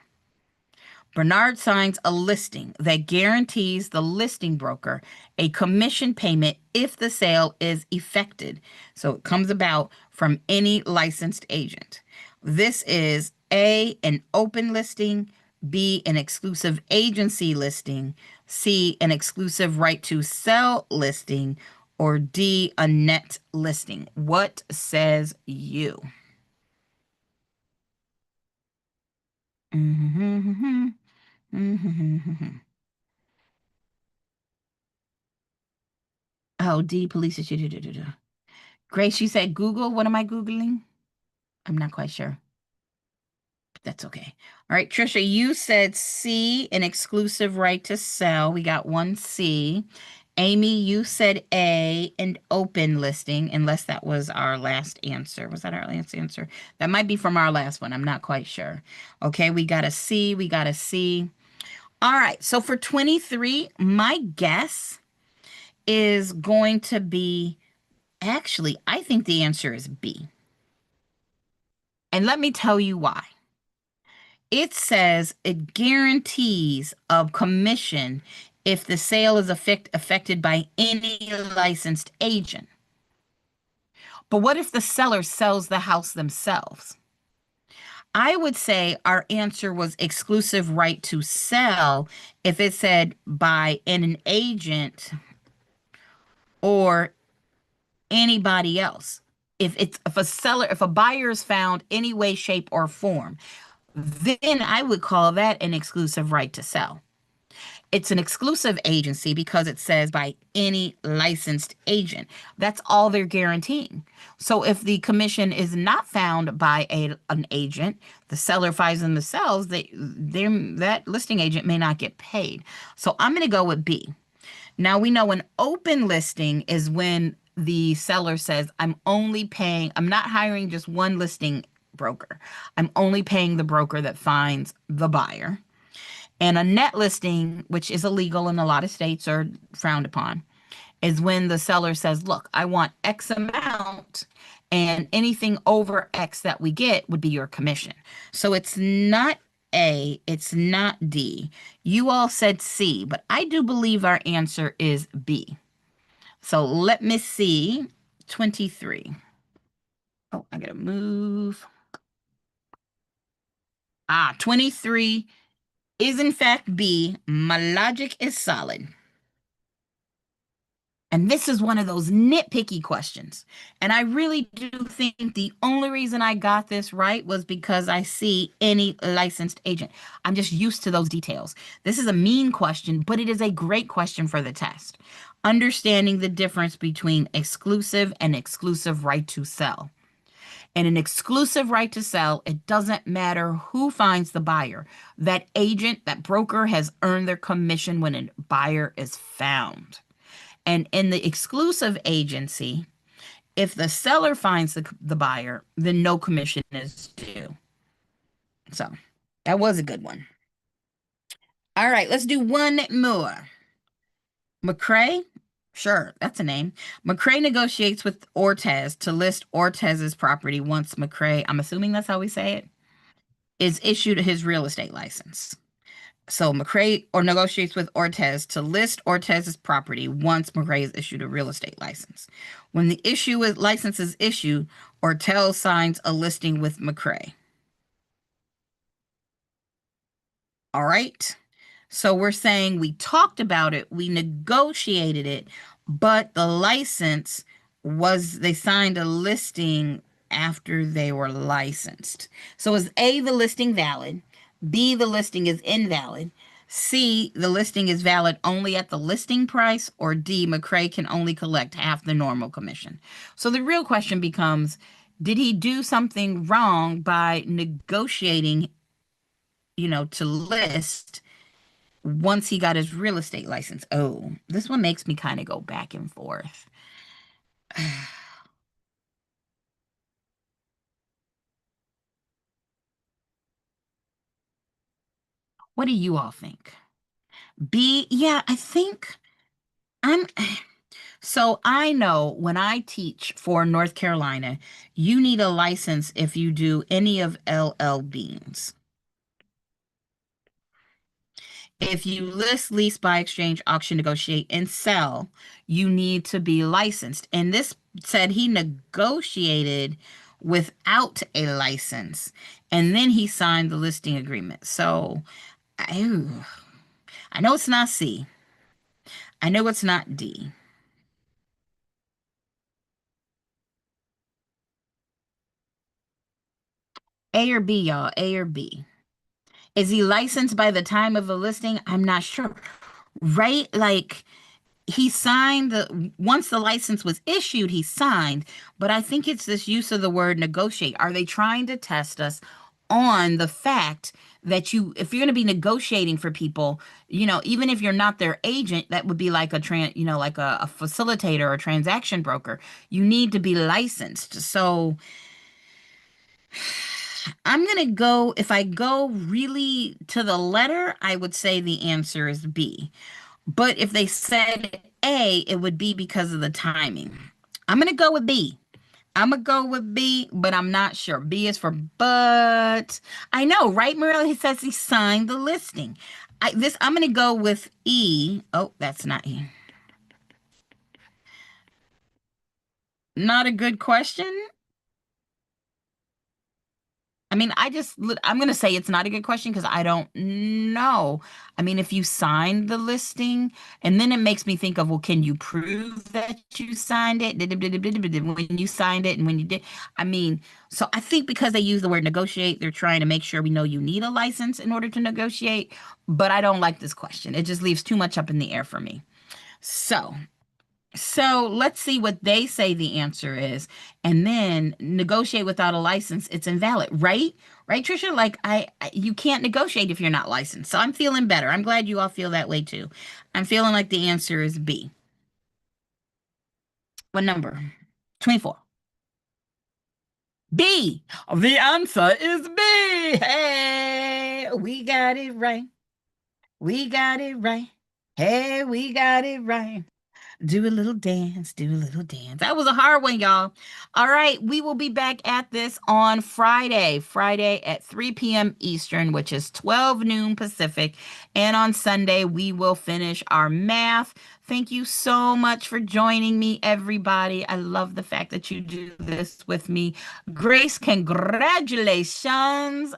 Bernard signs a listing that guarantees the listing broker a commission payment if the sale is effected. So it comes about from any licensed agent. This is A, an open listing, B, an exclusive agency listing, C, an exclusive right to sell listing, or D, a net listing. What says you? Oh, D, police. Grace, you said Google. What am I Googling? I'm not quite sure. That's okay. All right, Trisha, you said C, an exclusive right to sell. We got one C. Amy, you said A, an open listing, unless that was our last answer. Was that our last answer? That might be from our last one. I'm not quite sure. Okay, we got a C. We got a C. All right, so for 23, my guess is going to be, actually, I think the answer is B. And let me tell you why. It says it guarantees a commission if the sale is affected by any licensed agent. But what if the seller sells the house themselves? I would say our answer was exclusive right to sell if it said by an agent or anybody else. If a buyer is found any way, shape, or form, then I would call that an exclusive right to sell. It's an exclusive agency because it says by any licensed agent. That's all they're guaranteeing. So if the commission is not found by an agent, the seller finds them themselves, that listing agent may not get paid. So I'm going to go with B. Now we know an open listing is when the seller says, I'm not hiring just one listing broker. I'm only paying the broker that finds the buyer. And a net listing, which is illegal in a lot of states or frowned upon, is when the seller says, look, I want X amount, and anything over X that we get would be your commission. So it's not A, it's not D. You all said C, but I do believe our answer is B. So let me see. 23. Oh, I gotta move. 23 is in fact B. My logic is solid. And this is one of those nitpicky questions. And I really do think the only reason I got this right was because I see any licensed agent. I'm just used to those details. This is a mean question, but it is a great question for the test. Understanding the difference between exclusive and exclusive right to sell. And an exclusive right to sell, it doesn't matter who finds the buyer. That agent, that broker has earned their commission when a buyer is found. And in the exclusive agency, if the seller finds the buyer, then no commission is due. So that was a good one. All right, let's do one more. McCrae, sure, that's a name. McCrae negotiates with Ortez to list Ortez's property once McCrae, I'm assuming that's how we say it, is issued his real estate license. So McCrae negotiates with Ortez to list Ortez's property once McCrae is issued a real estate license. When the license is issued, Ortez signs a listing with McCrae. All right. So we're saying we talked about it, we negotiated it, but the license they signed a listing after they were licensed. So is A, the listing valid? B, the listing is invalid. C, the listing is valid only at the listing price, or D, McCrae can only collect half the normal commission. So the real question becomes, did he do something wrong by negotiating, to list once he got his real estate license? Oh, this one makes me kind of go back and forth. What do you all think? B, yeah, I think I'm. So I know when I teach for North Carolina, you need a license if you do any of LL Beans. If you list, lease, buy, exchange, auction, negotiate, and sell, you need to be licensed. And this said he negotiated without a license, and then he signed the listing agreement. So I know it's not C. I know it's not D. A or B, y'all. A or B. Is he licensed by the time of the listing? I'm not sure. Right? Like he signed once the license was issued, he signed, but I think it's this use of the word negotiate. Are they trying to test us on the fact that if you're going to be negotiating for people, even if you're not their agent, that would be like a facilitator or transaction broker. You need to be licensed. So I'm going to go, if I go really to the letter, I would say the answer is B. But if they said A, it would be because of the timing. I'm going to go with B. I'm going to go with B, but I'm not sure. B is for but. I know, right, Marilla? He says he signed the listing. I'm going to go with E. Oh, that's not E. Not a good question. I mean, I'm going to say it's not a good question because I don't know. I mean, if you signed the listing, and then it makes me think of, well, can you prove that you signed it? When you signed it and when you did. I mean, so I think because they use the word negotiate, they're trying to make sure we know you need a license in order to negotiate. But I don't like this question. It just leaves too much up in the air for me. So so let's see what they say the answer is. And then negotiate without a license, it's invalid, right? Right, Trisha? Like you can't negotiate if you're not licensed. So I'm feeling better. I'm glad you all feel that way too. I'm feeling like the answer is B. What number? 24. B. The answer is B. Hey, we got it right. We got it right. Hey, we got it right. Do a little dance, do a little dance. That was a hard one, y'all. All right, we will be back at this on Friday at 3 p.m. Eastern, which is 12 noon Pacific. And on Sunday, we will finish our math. Thank you so much for joining me, everybody. I love the fact that you do this with me. Grace, congratulations.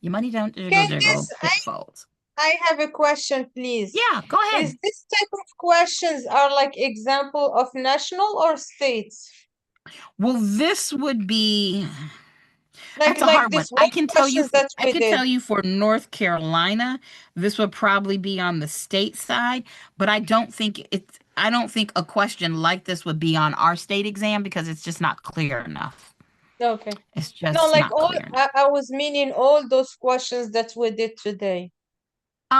Your money don't jiggle, jiggle. Candice, It folds. I have a question, please. Yeah, go ahead. Is this type of questions are like example of national or states? Well, this would be Like that's a hard one. this one questions that I we can did. tell you for North Carolina, this would probably be on the state side, but I don't think a question like this would be on our state exam because it's just not clear enough. Okay. It's just No, like not all clear enough. I was meaning all those questions that we did today.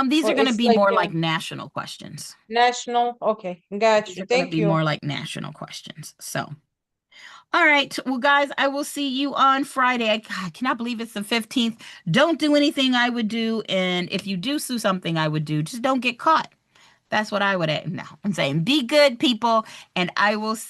These Or are going to it's be like more like national questions. national. Okay, got These you. are going to Thank be you. more like national questions. So, all right. Well, guys, I will see you on Friday. I cannot believe it's the 15th. Don't do anything I would do. And if you do something I would do, just don't get caught. That's what I would add. No, I'm saying be good, people, and I will see.